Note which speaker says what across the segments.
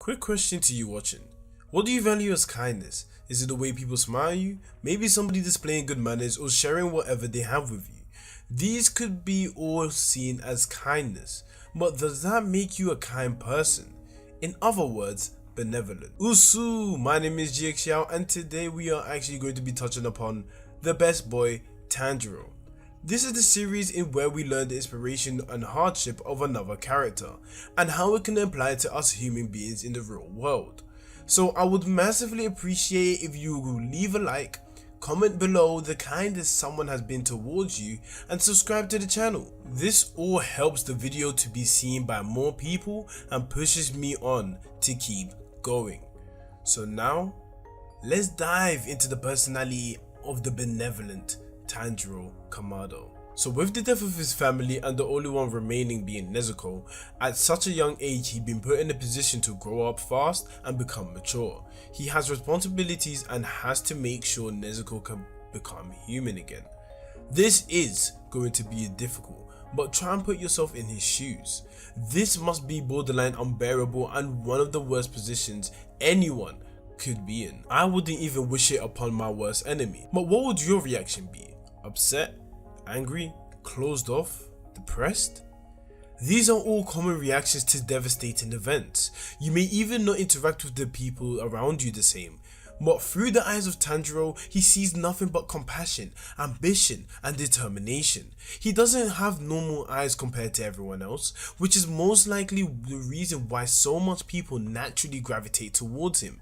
Speaker 1: Quick question to you watching. What do you value as kindness? Is it the way people smile at you? Maybe somebody displaying good manners or sharing whatever they have with you. These could be all seen as kindness, but does that make you a kind person? In other words, benevolent. Usu, my name is GX and today we are actually going to be touching upon the best boy, Tanjiro. This is the series in where we learn the inspiration and hardship of another character and how it can apply to us human beings in the real world. So I would massively appreciate if you leave a like, comment below the kindest someone has been towards you, and subscribe to the channel. This all helps the video to be seen by more people and pushes me on to keep going. So now, let's dive into the personality of the benevolent Tanjiro Kamado. So with the death of his family and the only one remaining being Nezuko, at such a young age he'd been put in a position to grow up fast and become mature. He has responsibilities and has to make sure Nezuko can become human again. This is going to be difficult, but try and put yourself in his shoes. This must be borderline unbearable and one of the worst positions anyone could be in. I wouldn't even wish it upon my worst enemy. But what would your reaction be? Upset? Angry? Closed off? Depressed? These are all common reactions to devastating events. You may even not interact with the people around you the same, but through the eyes of Tanjiro, he sees nothing but compassion, ambition, and determination. He doesn't have normal eyes compared to everyone else, which is most likely the reason why so much people naturally gravitate towards him.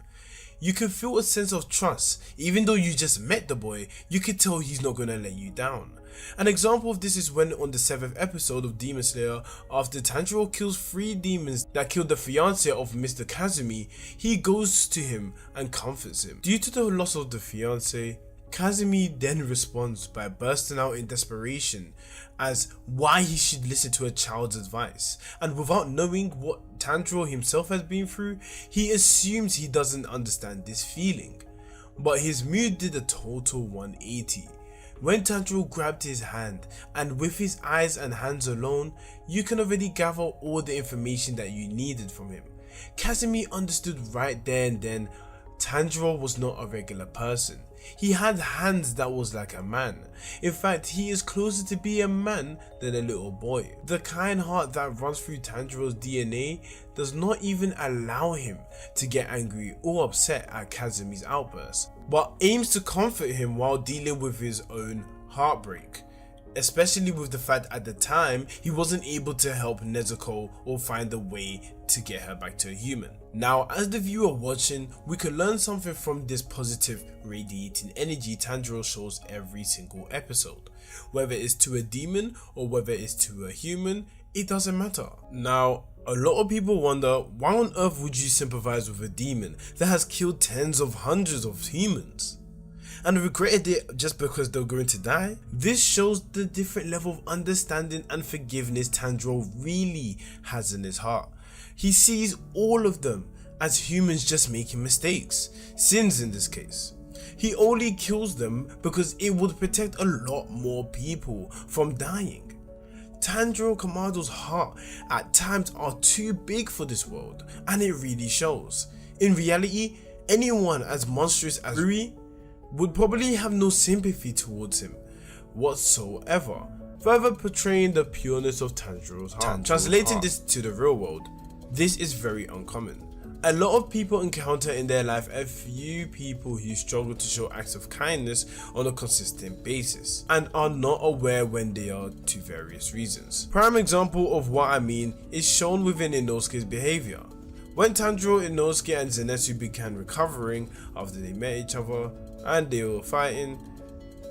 Speaker 1: You can feel a sense of trust. Even though you just met the boy, you can tell he's not gonna let you down. An example of this is when on the 7th episode of Demon Slayer, after Tanjiro kills 3 demons that killed the fiancé of Mr. Kazumi, he goes to him and comforts him. Due to the loss of the fiancé, Kazumi then responds by bursting out in desperation as why he should listen to a child's advice, and without knowing what Tanjiro himself has been through, he assumes he doesn't understand this feeling. But his mood did a total 180. When Tanjiro grabbed his hand, and with his eyes and hands alone, you can already gather all the information that you needed from him. Kazumi understood right there and then Tanjiro was not a regular person. He had hands that was like a man. In fact, he is closer to be a man than a little boy. The kind heart that runs through Tanjiro's DNA does not even allow him to get angry or upset at Kazumi's outburst, but aims to comfort him while dealing with his own heartbreak. Especially with the fact at the time he wasn't able to help Nezuko or find a way to get her back to a human. Now as the viewer watching, we can learn something from this positive radiating energy Tanjiro shows every single episode. Whether it's to a demon or whether it's to a human, it doesn't matter. Now a lot of people wonder, why on earth would you sympathize with a demon that has killed tens of hundreds of humans and regretted it just because they're going to die? This shows the different level of understanding and forgiveness Tanjiro really has in his heart. He sees all of them as humans just making mistakes, sins in this case. He only kills them because it would protect a lot more people from dying. Tanjiro Kamado's heart at times are too big for this world, and it really shows. In reality, anyone as monstrous as Rui would probably have no sympathy towards him whatsoever, further portraying the pureness of Tanjiro's heart. Translating this to the real world, this is very uncommon. A lot of people encounter in their life a few people who struggle to show acts of kindness on a consistent basis and are not aware when they are to various reasons. Prime example of what I mean is shown within Inosuke's behavior. When Tanjiro, Inosuke and Zenitsu began recovering after they met each other and they were fighting,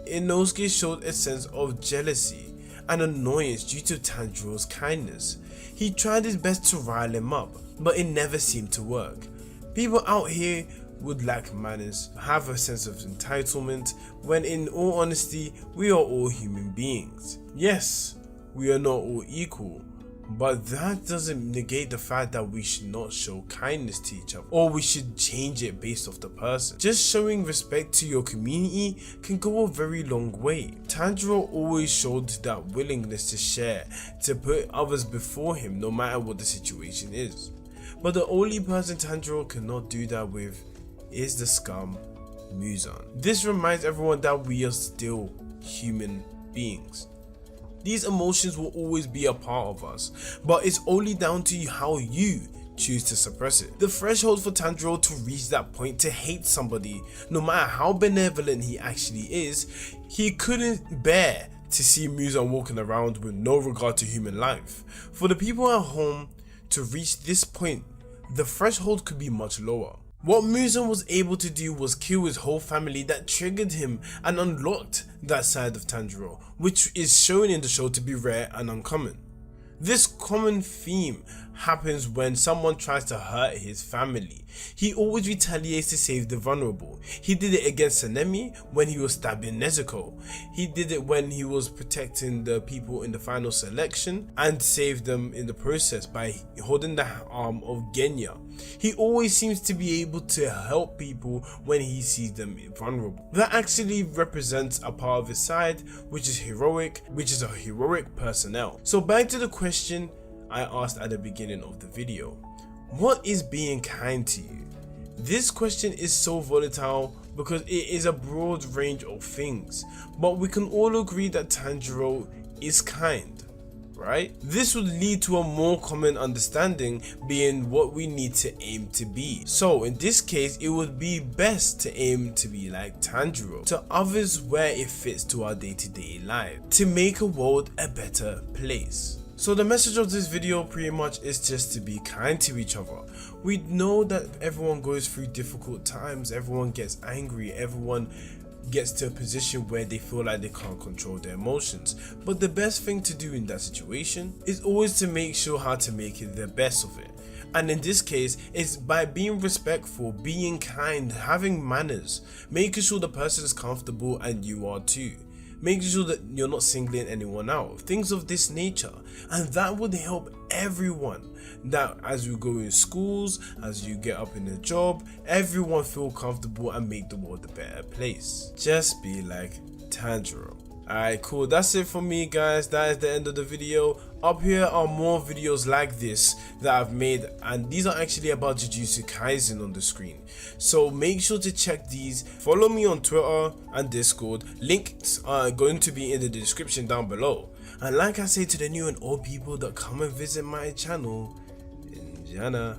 Speaker 1: Inosuke showed a sense of jealousy and annoyance due to Tanjiro's kindness. He tried his best to rile him up, but it never seemed to work. People out here would lack manners, have a sense of entitlement, when in all honesty, we are all human beings. Yes, we are not all equal, but that doesn't negate the fact that we should not show kindness to each other, or we should change it based off the person. Just showing respect to your community can go a very long way. Tanjiro always showed that willingness to share, to put others before him no matter what the situation is. But the only person Tanjiro cannot do that with is the scum Muzan. This reminds everyone that we are still human beings. These emotions will always be a part of us, but it's only down to you how you choose to suppress it. The threshold for Tanjiro to reach that point to hate somebody, no matter how benevolent he actually is, he couldn't bear to see Muzan walking around with no regard to human life. For the people at home to reach this point, the threshold could be much lower. What Muzan was able to do was kill his whole family that triggered him and unlocked that side of Tanjiro, which is shown in the show to be rare and uncommon. This common theme happens when someone tries to hurt his family. He always retaliates to save the vulnerable. He did it against Sanemi when he was stabbing Nezuko. He did it when he was protecting the people in the final selection and saved them in the process by holding the arm of Genya. He always seems to be able to help people when he sees them vulnerable. That actually represents a part of his side which is heroic, which is a heroic personnel. So back to the question I asked at the beginning of the video. What is being kind to you? This question is so volatile because it is a broad range of things, but we can all agree that Tanjiro is kind, right? This would lead to a more common understanding being what we need to aim to be. So in this case, it would be best to aim to be like Tanjiro to others where it fits to our day-to-day life, to make a world a better place. So the message of this video pretty much is just to be kind to each other. We know that everyone goes through difficult times, everyone gets angry, everyone gets to a position where they feel like they can't control their emotions. But the best thing to do in that situation is always to make sure how to make it the best of it. And in this case, it's by being respectful, being kind, having manners, making sure the person is comfortable and you are too. Making sure that you're not singling anyone out, things of this nature, and that would help everyone. That as you go in schools, as you get up in a job, everyone feel comfortable and make the world a better place. Just be like Tanjiro. Alright, cool, that's it for me guys. That is the end of the video. Up here are more videos like this that I've made, and these are actually about Jujutsu Kaisen on the screen. So make sure to check these. Follow me on Twitter and Discord. Links are going to be in the description down below. And like I say to the new and old people that come and visit my channel, Injana.